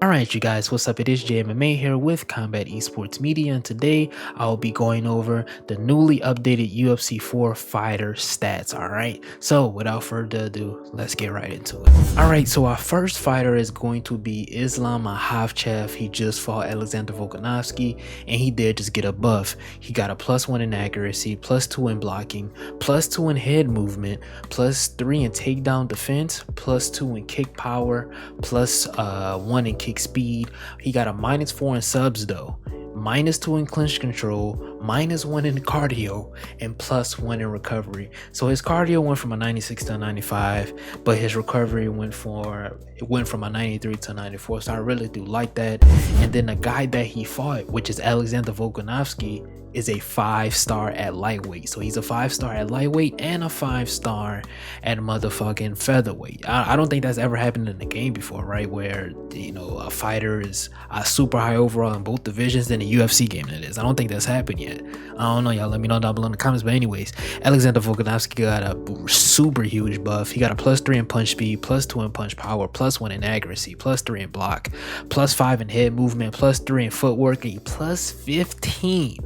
Alright you guys, what's up? It is JMMA here with Combat Esports Media, and today I'll be going over the newly updated UFC 4 fighter stats. Alright, so without further ado, let's get right into it. Alright, so our first fighter is going to be Islam Makhachev. He just fought Alexander Volkanovski and he did just get a buff. He got a +1 in accuracy, +2 in blocking, +2 in head movement, +3 in takedown defense, +2 in kick power, +1 in kick speed. He got a -4 in subs though, -2 in clinch control, -1 in cardio, and +1 in recovery. So his cardio went from a 96 to a 95, but his recovery went from a 93 to a 94. So I really do like that. And then the guy that he fought, which is Alexander Volkanovski, is a 5-star at lightweight. So he's a 5-star at lightweight and a 5-star at motherfucking featherweight. I don't think that's ever happened in the game before, right? Where, you know, a fighter is a super high overall in both divisions in a UFC game. That is, I don't think that's happened yet. I don't know, y'all let me know down below in the comments. But anyways, Alexander Volkanovski got a super huge buff. He got a +3 in punch speed, +2 in punch power, +1 in accuracy, +3 in block, +5 in head movement, +3 in footwork, and +15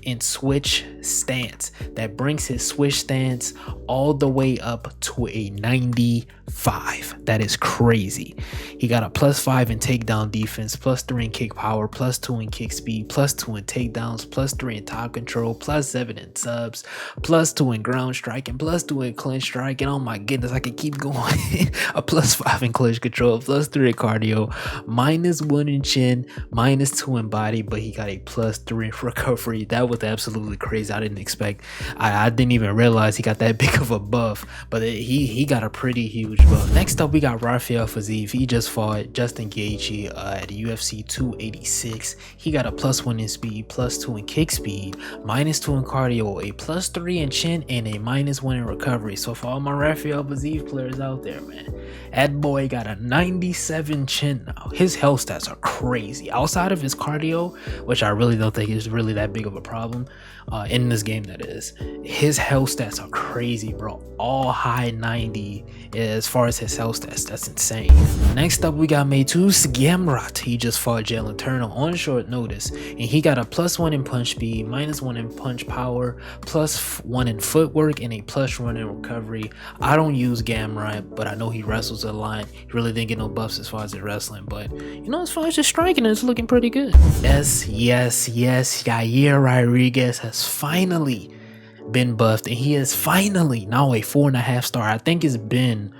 in switch stance. That brings his switch stance all the way up to a 95. That is crazy. He got a +5 in takedown defense, +3 in kick power, +2 in kick speed, +2 in takedowns, +3 in top control, +7 in subs, +2 in ground strike, and +2 in clinch strike. And oh my goodness, I could keep going. A +5 in clinch control, +3 in cardio, -1 in chin, -2 in body, but he got a +3 in recovery. That was absolutely crazy. I didn't expect, I didn't even realize he got that big of a buff, but he got a pretty huge buff. Next up, we got Rafael Fiziev. He just fought Justin Gaethje at UFC 286. He got a +1 in speed, +2 in kick speed, -2 in cardio, a +3 in chin, and a -1 in recovery. So for all my Rafael Fiziev players out there, man, that boy got a 97 chin now. His health stats are crazy. Outside of his cardio, which I really don't think is really that big of a problem in this game, that is, his health stats are crazy, bro. All high 90 as far as his health stats. That's insane. Next up, we got Mateusz Gamrot. He just fought Jalen Turner on short notice, and he got a +1 in punch speed, -1 in punch power, +1 in footwork, and a +1 in recovery. I don't use Gamrot, but I know he wrestles a lot. He really didn't get no buffs as far as his wrestling, but you know, as far as his striking, it's looking pretty good. Yes, Yair Rodriguez has finally been buffed, and he is finally now a 4.5-star. I think it's been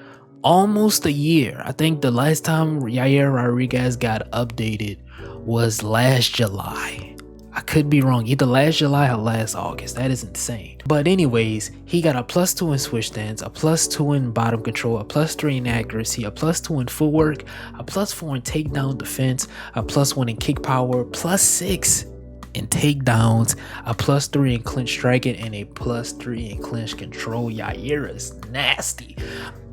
almost a year. I think the last time Yair Rodriguez got updated was last July. I could be wrong, either last July or last August. That is insane. But anyways, he got a +2 in switch stance, a +2 in bottom control, a +3 in accuracy, a +2 in footwork, a +4 in takedown defense, a +1 in kick power, +6 in takedowns, a +3 in clinch striking, and a +3 in clinch control. Yair is nasty.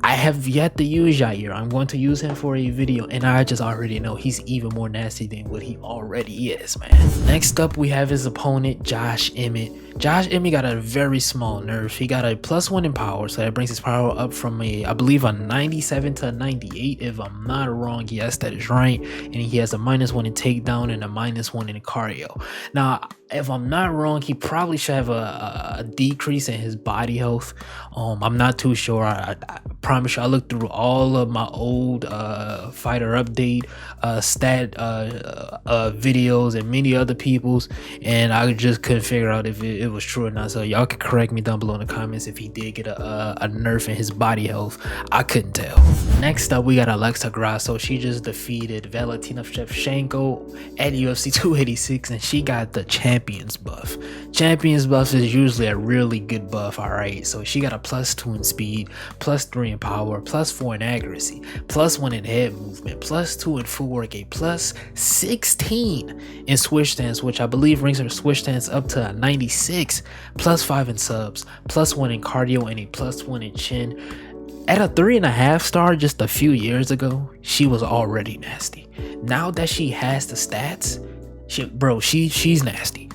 I have yet to use Yair. I'm going to use him for a video, and I just already know he's even more nasty than what he already is, man. Next up, we have his opponent, Josh Emmett. Josh Emmett got a very small nerf. He got a +1 in power, so that brings his power up from I believe a 97 to a 98, if I'm not wrong. Yes, that is right. And he has a -1 in takedown and a -1 in cardio. Now, if I'm not wrong, he probably should have a decrease in his body health. I'm not too sure. I promise you, I looked through all of my old fighter update stat videos and many other people's, and I just couldn't figure out if it was true or not. So y'all can correct me down below in the comments if he did get a nerf in his body health. I couldn't tell. Next up, we got Alexa Grasso. She just defeated Valentina Shevchenko at UFC 286, and she got the Champions buff. Champions buff is usually a really good buff, alright? So she got a +2 in speed, +3 in power, +4 in accuracy, +1 in head movement, +2 in footwork, a +16 in switch stance, which I believe brings her switch stance up to a 96, +5 in subs, +1 in cardio, and a +1 in chin. At a 3.5-star just a few years ago, she was already nasty. Now that she has the stats, she's nasty.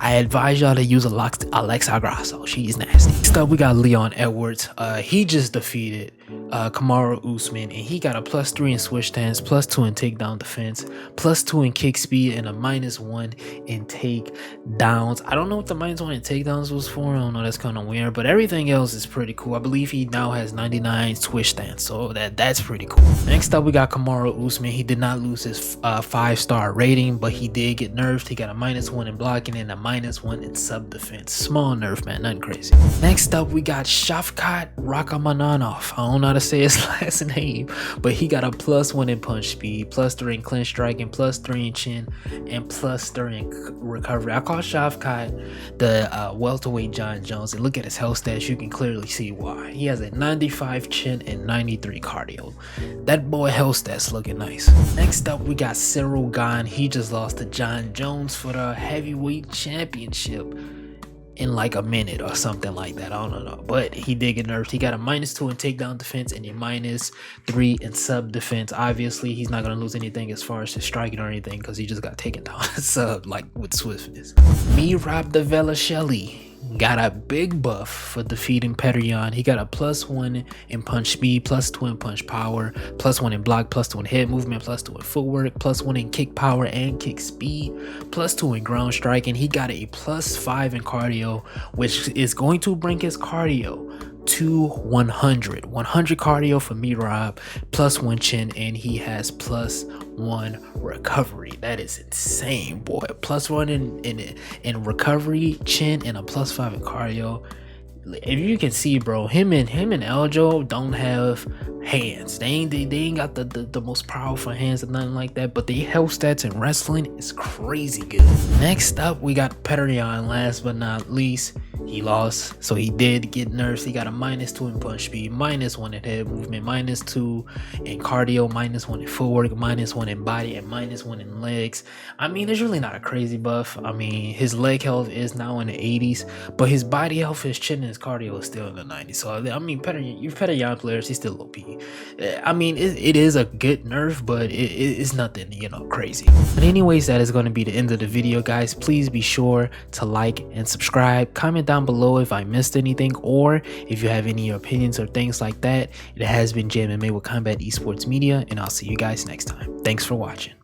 I advise y'all to use Alexa Grasso. She's nasty. Next up, we got Leon Edwards. He just defeated Kamaru Usman, and he got a +3 in switch stance, +2 in takedown defense, +2 in kick speed, and a -1 in takedowns. I don't know what the -1 in takedowns was for. I don't know, that's kind of weird, but everything else is pretty cool. I believe he now has 99 switch stance, so that's pretty cool. Next up, we got Kamaru Usman. He did not lose his 5-star rating, but he did get nerfed. He got a -1 in blocking and a -1 in sub defense. Small nerf, man, nothing crazy. Next up, we got Shavkat Rakhmonov. I don't know how to say his last name, but he got a +1 in punch speed, +3 in clinch striking, +3 in chin, and +3 in recovery. I call Shavkat the welterweight John Jones, and look at his health stats. You can clearly see why. He has a 95 chin and 93 cardio. That boy health stats looking nice. Next up, we got Cyril Gane. He just lost to John Jones for the heavyweight championship in like a minute or something like that. I don't know, but he did get nerfed. He got a -2 in takedown defense and a -3 in sub defense. Obviously, he's not gonna lose anything as far as his striking or anything because he just got taken down sub like with swiftness. Merab Dvalishvili got a big buff for defeating Petr Yan. He got a +1 in punch speed, +2 in punch power, +1 in block, +2 in head movement, +2 in footwork, +1 in kick power and kick speed, +2 in ground striking. He got a +5 in cardio, which is going to bring his cardio to 100 cardio for Merab, +1 chin, and he has +1 recovery. That is insane, boy. +1 in recovery, chin, and a +5 in cardio. If you can see, bro, him and Aljo don't have hands. They ain't got the most powerful hands or nothing like that, but the health stats in wrestling is crazy good. Next up, we got Petr Yan. Last but not least, he lost, so he did get nerfed. He got a -2 in punch speed, -1 in head movement, -2 in cardio, -1 in footwork, -1 in body, and -1 in legs. I mean, it's really not a crazy buff. I mean, his leg health is now in the 80s, but his body health, his chin, and his cardio is still in the 90s. So I mean, you Petr Yan players, he's still OP. I mean, it is a good nerf, but it's nothing, you know, crazy. But anyways, that is going to be the end of the video, guys. Please be sure to like and subscribe. Comment down below if I missed anything, or if you have any opinions or things like that. It has been JMMA with Combat Esports Media, and I'll see you guys next time. Thanks for watching.